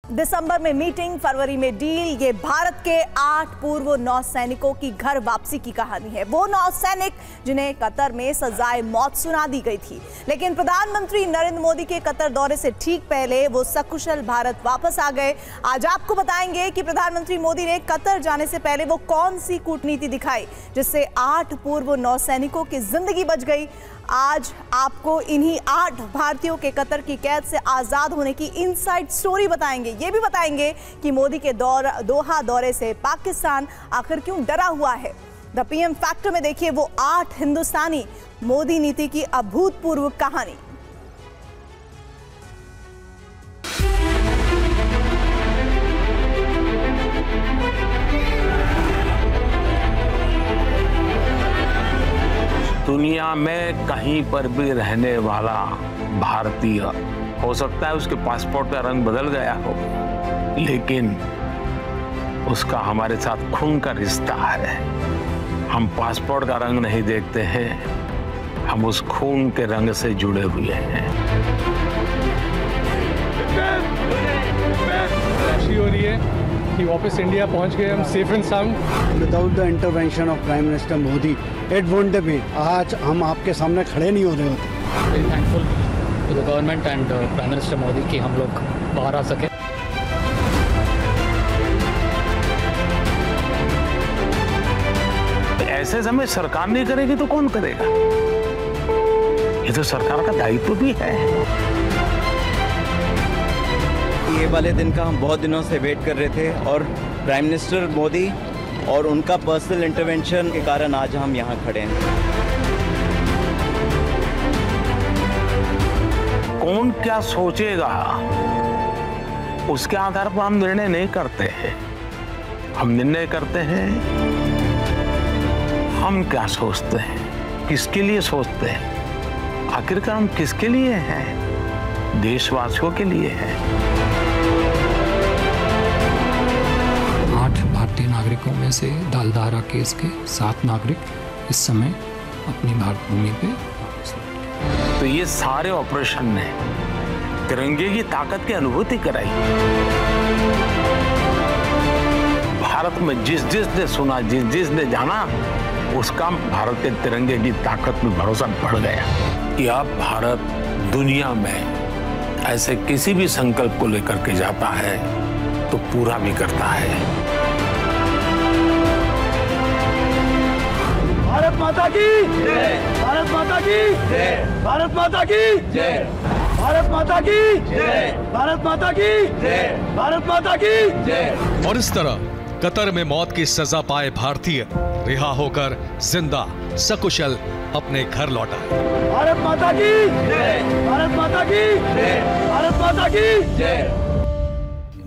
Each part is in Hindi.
दिसंबर में मीटिंग, फरवरी में डील। ये भारत के 8 पूर्व नौसैनिकों की घर वापसी की कहानी है। वो नौसैनिक जिन्हें कतर में सजाए मौत सुना दी गई थी, लेकिन प्रधानमंत्री नरेंद्र मोदी के कतर दौरे से ठीक पहले वो सकुशल भारत वापस आ गए। आज आपको बताएंगे कि प्रधानमंत्री मोदी ने कतर जाने से पहले वो कौन सी कूटनीति दिखाई जिससे 8 पूर्व नौसैनिकों की जिंदगी बच गई। आज आपको इन्हीं 8 भारतीयों के कतर की कैद से आजाद होने की इनसाइड स्टोरी बताएंगे। ये भी बताएंगे कि मोदी के दोहा दौरे से पाकिस्तान आखिर क्यों डरा हुआ है। द पीएम फैक्टर में देखिए वो 8 हिंदुस्तानी मोदी नीति की अभूतपूर्व कहानी। दुनिया में कहीं पर भी रहने वाला भारतीय हो सकता है उसके पासपोर्ट का रंग बदल गया हो, लेकिन उसका हमारे साथ खून का रिश्ता है। हम पासपोर्ट का रंग नहीं देखते हैं, हम उस खून के रंग से जुड़े हुए हैं। खुशी हो रही है कि वापस इंडिया पहुंच गए हम safe and sound. Without the intervention of prime minister Modi it wouldn't be, आज हम आपके सामने खड़े नहीं हो रहे होते। Very thankful to the government and prime minister Modi कि हम लोग बाहर आ सके। ऐसे समय सरकार नहीं करेगी तो कौन करेगा? ये तो सरकार का दायित्व भी है। ये वाले दिन का हम बहुत दिनों से वेट कर रहे थे और प्राइम मिनिस्टर मोदी और उनका पर्सनल इंटरवेंशन के कारण आज हम यहाँ खड़े हैं। कौन क्या सोचेगा उसके आधार पर हम निर्णय नहीं करते हैं। हम निर्णय करते हैं हम क्या सोचते हैं, किसके लिए सोचते हैं। आखिरकार हम किसके लिए हैं? देशवासियों के लिए हैं। 8 भारतीय नागरिकों में से दालदारा केस के 7 नागरिक इस समय अपनी भारत भूमि पे वापस लौटे। तो ये सारे ऑपरेशन ने तिरंगे की ताकत की अनुभूति कराई। भारत में जिस ने सुना, जिस ने जाना, उसका भारत के तिरंगे की ताकत में भरोसा बढ़ गया कि अब भारत दुनिया में ऐसे किसी भी संकल्प को लेकर के जाता है तो पूरा भी करता है। भारत माता की जय, भारत माता की जय, भारत माता की जय, भारत माता की जय, भारत माता की जय, भारत माता की जय। और इस तरह कतर में मौत की सजा पाए भारतीय रिहा होकर जिंदा सकुशल अपने घर लौटा। भारत माता की जय, भारत माता की जय, भारत माता की जय।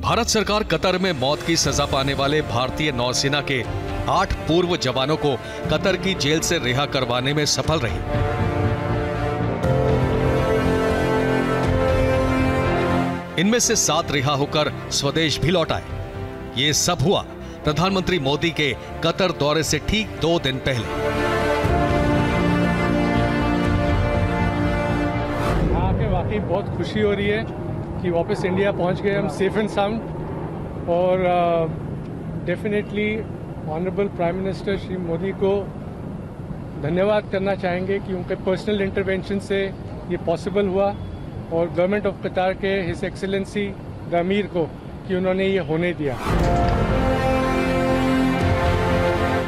भारत सरकार कतर में मौत की सजा पाने वाले भारतीय नौसेना के 8 पूर्व जवानों को कतर की जेल से रिहा करवाने में सफल रही। इनमें से 7 रिहा होकर स्वदेश भी लौट आए। ये सब हुआ प्रधानमंत्री मोदी के कतर दौरे से ठीक 2 दिन पहले। यहाँ के वाकई बहुत खुशी हो रही है कि वापस इंडिया पहुंच गए हम सेफ एंड साउंड। और definitely honourable prime minister Shri Modi को धन्यवाद करना चाहेंगे कि उनके पर्सनल इंटरवेंशन से ये पॉसिबल हुआ, और गवर्नमेंट ऑफ कतर के हिज एक्सीलेंसी द अमीर को कि उन्होंने ये होने दिया।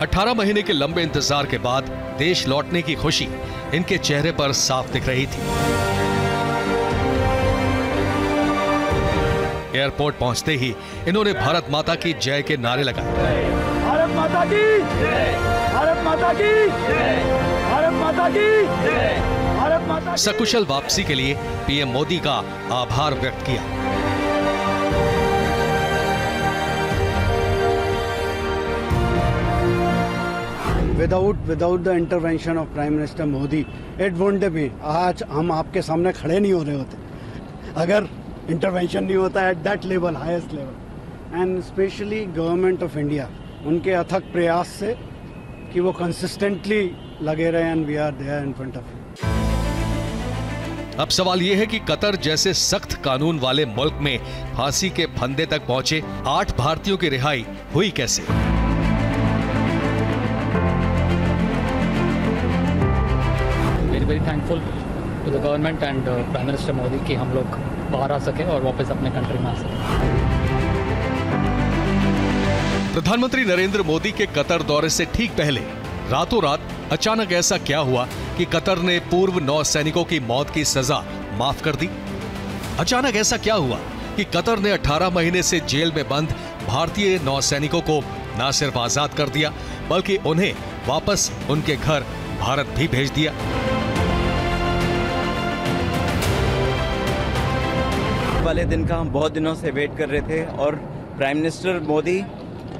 18 महीने के लंबे इंतजार के बाद देश लौटने की खुशी इनके चेहरे पर साफ दिख रही थी। एयरपोर्ट पहुंचते ही इन्होंने भारत माता की जय के नारे लगाए। भारत माता की जय, भारत माता की जय, भारत माता की जय, भारत माता। सकुशल वापसी के लिए पीएम मोदी का आभार व्यक्त किया। Without the intervention of prime minister Modi it wouldn't be, आज हम आपके सामने खड़े नहीं हो रहे होते अगर इंटरवेंशन नहीं होता at that level, highest level. And specially government of India, उनके अथक प्रयास से कि वो कंसिस्टेंटली लगे रहे, and we are there in front of you. अब सवाल यह है कि कतर जैसे सख्त कानून वाले मुल्क में फांसी के फंदे तक पहुंचे 8 भारतीयों की रिहाई हुई कैसे? Very thankful to the government and prime minister Modi कि हम लोग बाहर आ सके और वापस अपने कंट्री में आ सके। प्रधानमंत्री नरेंद्र मोदी के कतर दौरे से ठीक पहले रातों रात अचानक ऐसा क्या हुआ कि कतर ने पूर्व 9 सैनिकों की मौत की सजा माफ कर दी? अचानक ऐसा क्या हुआ कि कतर ने 18 महीने से जेल में बंद भारतीय 9 सैनिकों को न सिर्फ आजाद कर दिया बल्कि उन्हें वापस उनके घर भारत भी भेज दिया? वाले दिन का हम बहुत दिनों से वेट कर रहे थे और प्राइम मिनिस्टर मोदी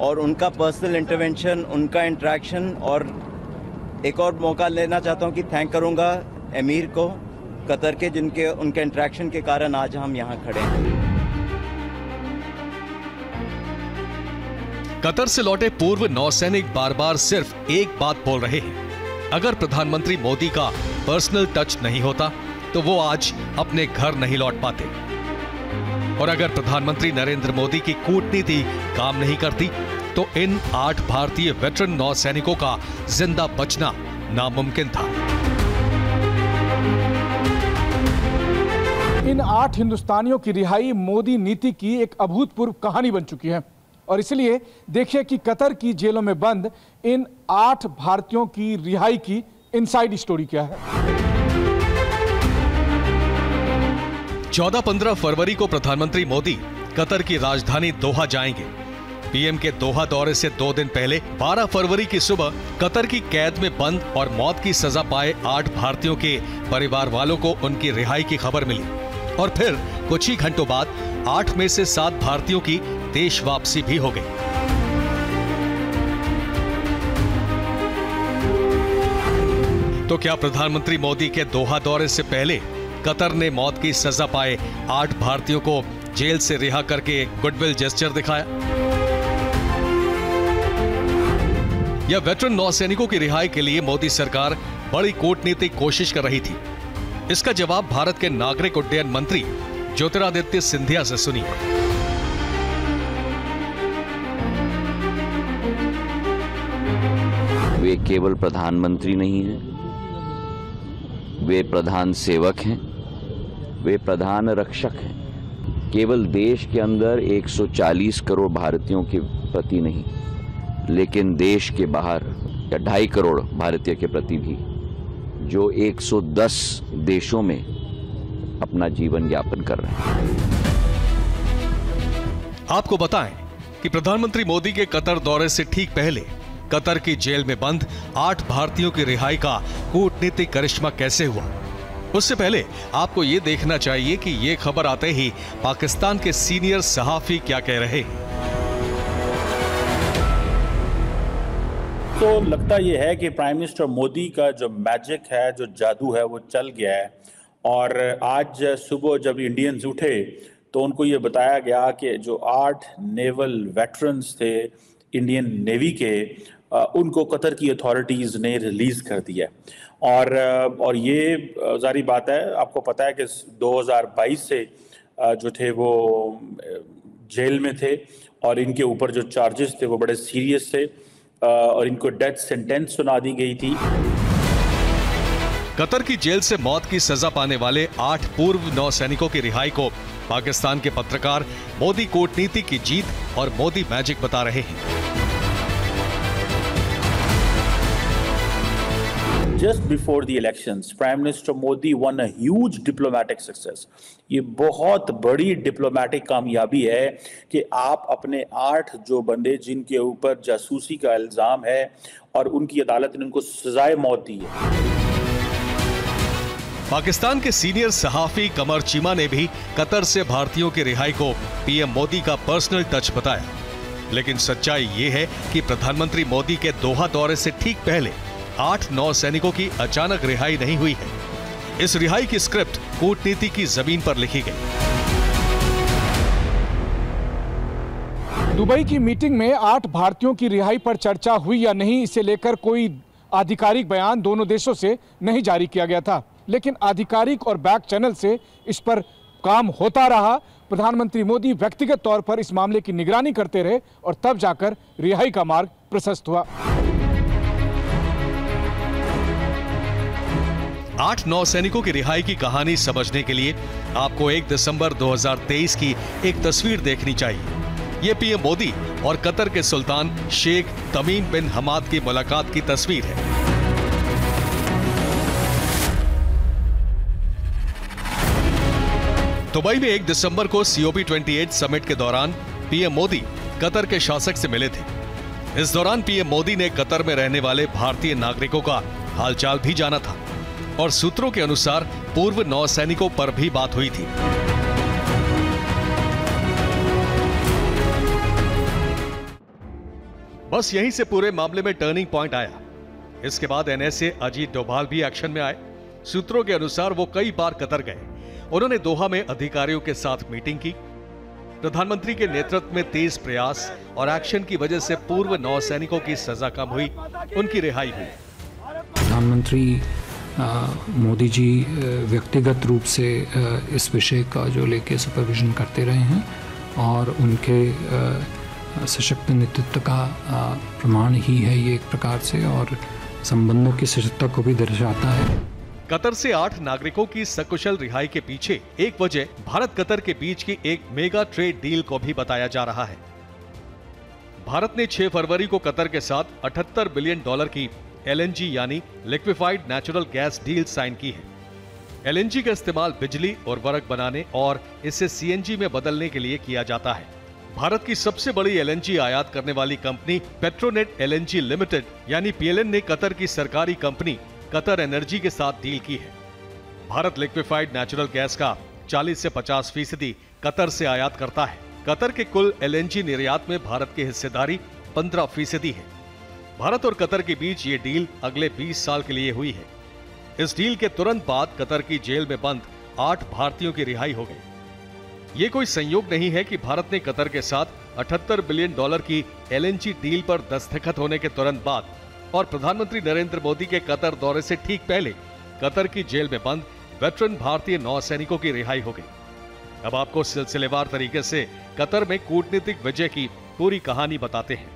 और उनका पर्सनल इंटरवेंशन, उनका इंटरेक्शन, और एक और मौका लेना चाहता हूं कि थैंक करूंगा एमीर को कतर के, जिनके उनके इंटरेक्शन के कारण आज हम यहां खड़े हैं। कतर से लौटे पूर्व 9 सैनिक बार बार सिर्फ एक बात बोल रहे हैं, अगर प्रधानमंत्री मोदी का पर्सनल टच नहीं होता तो वो आज अपने घर नहीं लौट पाते, और अगर प्रधानमंत्री नरेंद्र मोदी की कूटनीति काम नहीं करती तो इन 8 भारतीय वेटरन 9 सैनिकों का जिंदा बचना नामुमकिन था। इन 8 हिंदुस्तानियों की रिहाई मोदी नीति की एक अभूतपूर्व कहानी बन चुकी है, और इसलिए देखिए कि कतर की जेलों में बंद इन 8 भारतीयों की रिहाई की इनसाइड स्टोरी क्या है। 14-15 फरवरी को प्रधानमंत्री मोदी कतर की राजधानी दोहा जाएंगे। पीएम के दोहा दौरे से 2 दिन पहले 12 फरवरी की सुबह कतर की कैद में बंद और मौत की सजा पाए 8 भारतीयों के परिवार वालों को उनकी रिहाई की खबर मिली, और फिर कुछ ही घंटों बाद 8 में से 7 भारतीयों की देश वापसी भी हो गई। तो क्या प्रधानमंत्री मोदी के दोहा दौरे से पहले कतर ने मौत की सजा पाए 8 भारतीयों को जेल से रिहा करके गुडविल जेस्चर दिखाया, या वेटरन 9 सैनिकों की रिहाई के लिए मोदी सरकार बड़ी कूटनीतिक कोशिश कर रही थी? इसका जवाब भारत के नागरिक उड्डयन मंत्री ज्योतिरादित्य सिंधिया से सुनिए। वे केवल प्रधानमंत्री नहीं हैं, वे प्रधान सेवक हैं, वे प्रधान रक्षक हैं। केवल देश के अंदर 140 करोड़ भारतीयों के प्रति नहीं, लेकिन देश के बाहर 2.5 करोड़ भारतीय के प्रति भी, जो 110 देशों में अपना जीवन यापन कर रहे हैं। आपको बताएं कि प्रधानमंत्री मोदी के कतर दौरे से ठीक पहले कतर की जेल में बंद 8 भारतीयों की रिहाई का कूटनीतिक करिश्मा कैसे हुआ। उससे पहले आपको ये देखना चाहिए कि ये खबर आते ही पाकिस्तान के सीनियर सहाफी क्या कह रहे हैं। तो लगता यह है कि प्राइम मिनिस्टर मोदी का जो मैजिक है, जो जादू है, वो चल गया है। और आज सुबह जब इंडियंस उठे तो उनको ये बताया गया कि जो 8 नेवल वेटरन्स थे इंडियन नेवी के, उनको कतर की अथॉरिटीज़ ने रिलीज़ कर दिया। और ये जारी बात है, आपको पता है कि 2022 से जो थे वो जेल में थे, और इनके ऊपर जो चार्जेस थे वो बड़े सीरियस थे, और इनको डेथ सेंटेंस सुना दी गई थी। कतर की जेल से मौत की सजा पाने वाले 8 पूर्व 9 सैनिकों की रिहाई को पाकिस्तान के पत्रकार मोदी कूटनीति की जीत और मोदी मैजिक बता रहे हैं। Just before the elections, Prime Minister Modi won a huge diplomatic success. ये बहुत बड़ी डिप्लोमेटिक कामयाबी है कि आप अपने 8 जो बंदे जिनके ऊपर जासूसी का इल्जाम है और उनकी अदालत ने उनको सजाए मौत दी है। पाकिस्तान के सीनियर सहाफी कमर चीमा ने भी कतर से भारतीयों की रिहाई को पीएम मोदी का पर्सनल टच बताया, लेकिन सच्चाई ये है कि प्रधानमंत्री मोदी के दोहा दौरे से ठीक पहले 8-9 सैनिकों की अचानक रिहाई नहीं हुई है। इस रिहाई की स्क्रिप्ट कूटनीति की जमीन पर लिखी गई। दुबई की मीटिंग में 8 भारतीयों की रिहाई पर चर्चा हुई या नहीं, इसे लेकर कोई आधिकारिक बयान दोनों देशों से नहीं जारी किया गया था। लेकिन आधिकारिक और बैक चैनल से इस पर काम होता रहा। प्रधानमंत्री मोदी व्यक्तिगत तौर पर इस मामले की निगरानी करते रहे और तब जाकर रिहाई का मार्ग प्रशस्त हुआ। 8 नौसैनिकों की रिहाई की कहानी समझने के लिए आपको 1 दिसंबर 2023 की एक तस्वीर देखनी चाहिए। ये पीएम मोदी और कतर के सुल्तान शेख तमीम बिन हमाद की मुलाकात की तस्वीर है। दुबई में 1 दिसंबर को COP28 समिट के दौरान पीएम मोदी कतर के शासक से मिले थे। इस दौरान पीएम मोदी ने कतर में रहने वाले भारतीय नागरिकों का हालचाल भी जाना था और सूत्रों के अनुसार पूर्व नौसैनिकों पर भी बात हुई थी। बस यहीं से पूरे मामले में टर्निंग पॉइंट आया। इसके बाद NSA अजीत डोभाल भी एक्शन में आए। सूत्रों के अनुसार वो कई बार कतर गए। उन्होंने दोहा में अधिकारियों के साथ मीटिंग की। प्रधानमंत्री के नेतृत्व में तेज प्रयास और एक्शन की वजह से पूर्व नौसैनिकों की सजा कम हुई, उनकी रिहाई हुई। प्रधानमंत्री मोदी जी व्यक्तिगत रूप से इस विषय का जो लेके सुपरविजन करते रहे हैं और उनके सशक्त नेतृत्व का प्रमाण ही है ये एक प्रकार से, और संबंधों की सशक्तता को भी दर्शाता है। कतर से 8 नागरिकों की सकुशल रिहाई के पीछे एक वजह भारत कतर के बीच की एक मेगा ट्रेड डील को भी बताया जा रहा है। भारत ने 6 फरवरी को कतर के साथ $78 बिलियन की LNG यानी liquefied natural gas deal sign की है। LNG का इस्तेमाल बिजली और उर्वरक बनाने और इसे CNG में बदलने के लिए किया जाता है। भारत की सबसे बड़ी LNG आयात करने वाली कंपनी पेट्रोनेट LNG लिमिटेड यानी PLN ने कतर की सरकारी कंपनी कतर एनर्जी के साथ डील की है। भारत लिक्विफाइड नेचुरल गैस का 40 से 50% कतर से आयात करता है। कतर के कुल LNG निर्यात में भारत की हिस्सेदारी 15% है। भारत और कतर के बीच ये डील अगले 20 साल के लिए हुई है। इस डील के तुरंत बाद कतर की जेल में बंद 8 भारतीयों की रिहाई हो गई। ये कोई संयोग नहीं है कि भारत ने कतर के साथ $78 बिलियन की LNG डील पर दस्तखत होने के तुरंत बाद और प्रधानमंत्री नरेंद्र मोदी के कतर दौरे से ठीक पहले कतर की जेल में बंद वेटरन भारतीय नौसैनिकों की रिहाई हो गई। अब आपको सिलसिलेवार तरीके से कतर में कूटनीतिक विजय की पूरी कहानी बताते हैं।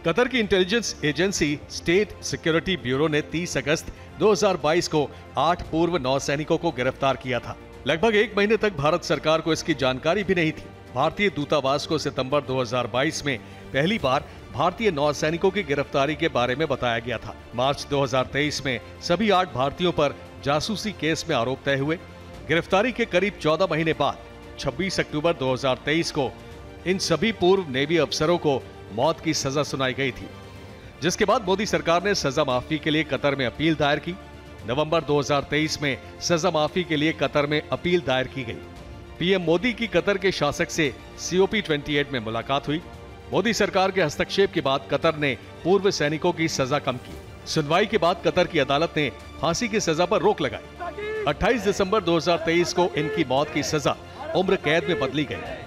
कतर की intelligence agency state security bureau ने 30 अगस्त 2022 को 8 पूर्व नौसैनिकों को गिरफ्तार किया था। लगभग 1 महीने तक भारत सरकार को इसकी जानकारी भी नहीं थी। भारतीय दूतावास को सितंबर 2022 में पहली बार भारतीय नौसैनिकों की गिरफ्तारी के बारे में बताया गया था। मार्च 2023 में सभी 8 भारतीयों पर जासूसी केस में आरोप तय हुए। गिरफ्तारी के करीब 14 महीने बाद 26 अक्टूबर 2023 को इन सभी पूर्व नेवी अफसरों को मौत की सजा सुनाई गई थी, जिसके बाद मोदी सरकार ने सजा माफी के लिए कतर में अपील दायर की। नवंबर 2023 में सजा माफी के लिए कतर में अपील दायर की गई। पीएम मोदी की कतर के शासक से COP28 में मुलाकात हुई। मोदी सरकार के हस्तक्षेप के बाद कतर ने पूर्व सैनिकों की सजा कम की। सुनवाई के बाद कतर की अदालत ने फांसी की सजा पर रोक लगाई। 28 दिसंबर 2023 को इनकी मौत की सजा उम्र कैद में बदली गई।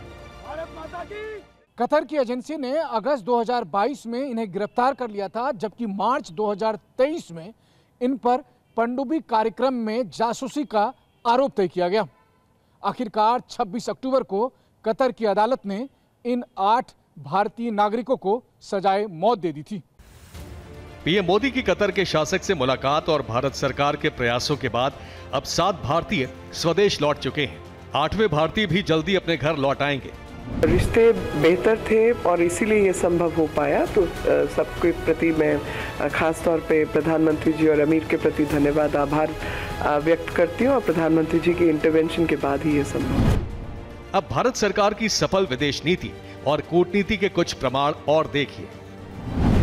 कतर की एजेंसी ने अगस्त 2022 में इन्हें गिरफ्तार कर लिया था, जबकि मार्च 2023 में इन पर पनडुब्बी कार्यक्रम में जासूसी का आरोप तय किया गया। आखिरकार 26 अक्टूबर को कतर की अदालत ने इन 8 भारतीय नागरिकों को सजाए मौत दे दी थी। पीएम मोदी की कतर के शासक से मुलाकात और भारत सरकार के प्रयासों के बाद अब 7 भारतीय स्वदेश लौट चुके हैं। 8वें भारतीय भी जल्दी अपने घर लौट आएंगे। रिश्ते बेहतर थे और इसीलिए ये संभव हो पाया। तो सबके प्रति मैं खास तौर पे प्रधानमंत्री जी और अमीर के प्रति धन्यवाद आभार व्यक्त करती हूँ और प्रधानमंत्री जी की इंटरवेंशन के बाद ही ये संभव। अब भारत सरकार की सफल विदेश नीति और कूटनीति के कुछ प्रमाण और देखिए।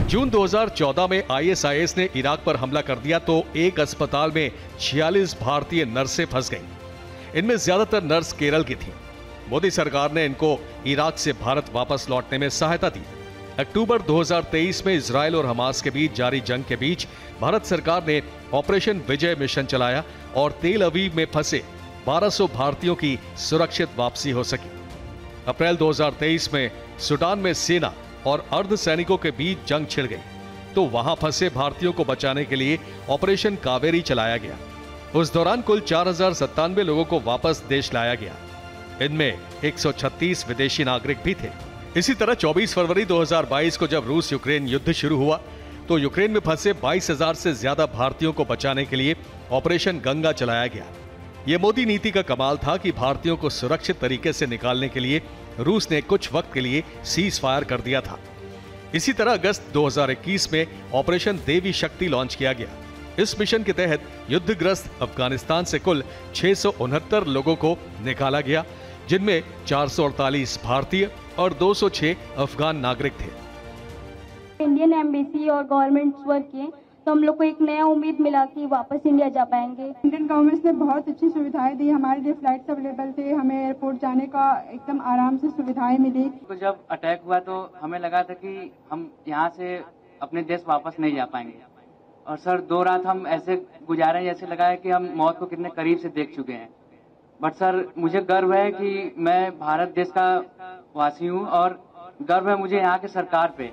जून 2014 में ISIS ने इराक पर हमला कर दिया तो एक अस्पताल में 46 भारतीय नर्सें फंस गईं। इनमें ज्यादातर नर्स केरल की थीं। मोदी सरकार ने इनको इराक से भारत वापस लौटने में सहायता दी। अक्टूबर 2023 में इजराइल और हमास के बीच जारी जंग के बीच भारत सरकार ने ऑपरेशन विजय मिशन चलाया और तेल अवीव में फंसे 1200 भारतीयों की सुरक्षित वापसी हो सकी। अप्रैल 2023 में सूडान में सेना और अर्धसैनिकों के बीच जंग छिड़ गई। तो वहां फंसे भारतीयों को बचाने के लिए ऑपरेशन कावेरी चलाया गया। उस दौरान कुल 4097 लोगों को वापस देश लाया गया। इनमें 136 विदेशी नागरिक भी थे। इसी तरह 24 फरवरी 2022 को जब रूस यूक्रेन युद्ध शुरू हुआ तो यूक्रेन में फंसे 22,000 से ज्यादा भारतीयों को बचाने के लिए ऑपरेशन गंगा चलाया गया। यह मोदी नीति का कमाल था कि भारतीयों को सुरक्षित तरीके से निकालने के लिए रूस ने कुछ वक्त के लिए सीज फायर कर दिया था। इसी तरह अगस्त 2021 में ऑपरेशन देवी शक्ति लॉन्च किया गया। इस मिशन के तहत युद्धग्रस्त अफगानिस्तान से कुल 669 लोगों को निकाला गया, जिनमें 448 भारतीय और 206 अफगान नागरिक थे। इंडियन एम्बेसी और गवर्नमेंट वर्क किए तो हम लोग को एक नया उम्मीद मिला कि वापस इंडिया जा पाएंगे। इंडियन गवर्नमेंट ने बहुत अच्छी सुविधाएं दी, हमारे लिए फ्लाइट्स अवेलेबल थे, हमें एयरपोर्ट जाने का एकदम आराम से सुविधाएं मिली। तो जब अटैक हुआ तो हमें लगा था कि हम यहाँ से अपने देश वापस नहीं जा पाएंगे, और सर 2 रात हम ऐसे गुजारे जैसे लगा है कि हम मौत को कितने करीब से देख चुके हैं। बट सर मुझे गर्व है कि मैं भारत देश का वासी हूँ और गर्व है मुझे यहाँ के सरकार पे।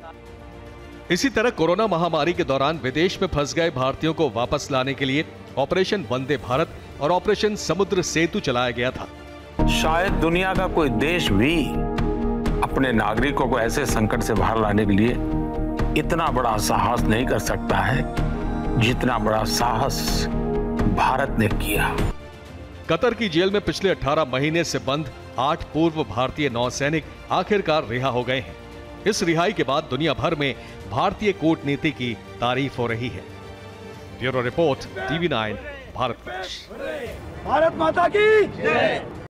इसी तरह कोरोना महामारी के दौरान विदेश में फंस गए भारतीयों को वापस लाने के लिए ऑपरेशन वंदे भारत और ऑपरेशन समुद्र सेतु चलाया गया था। शायद दुनिया का कोई देश भी अपने नागरिकों को ऐसे संकट से बाहर लाने के लिए इतना बड़ा साहस नहीं कर सकता है जितना बड़ा साहस भारत ने किया। कतर की जेल में पिछले 18 महीने से बंद 8 पूर्व भारतीय नौसैनिक आखिरकार रिहा हो गए हैं। इस रिहाई के बाद दुनिया भर में भारतीय कूटनीति की तारीफ हो रही है। Bureau report, TV9, Bharat. Bharat माता की जय।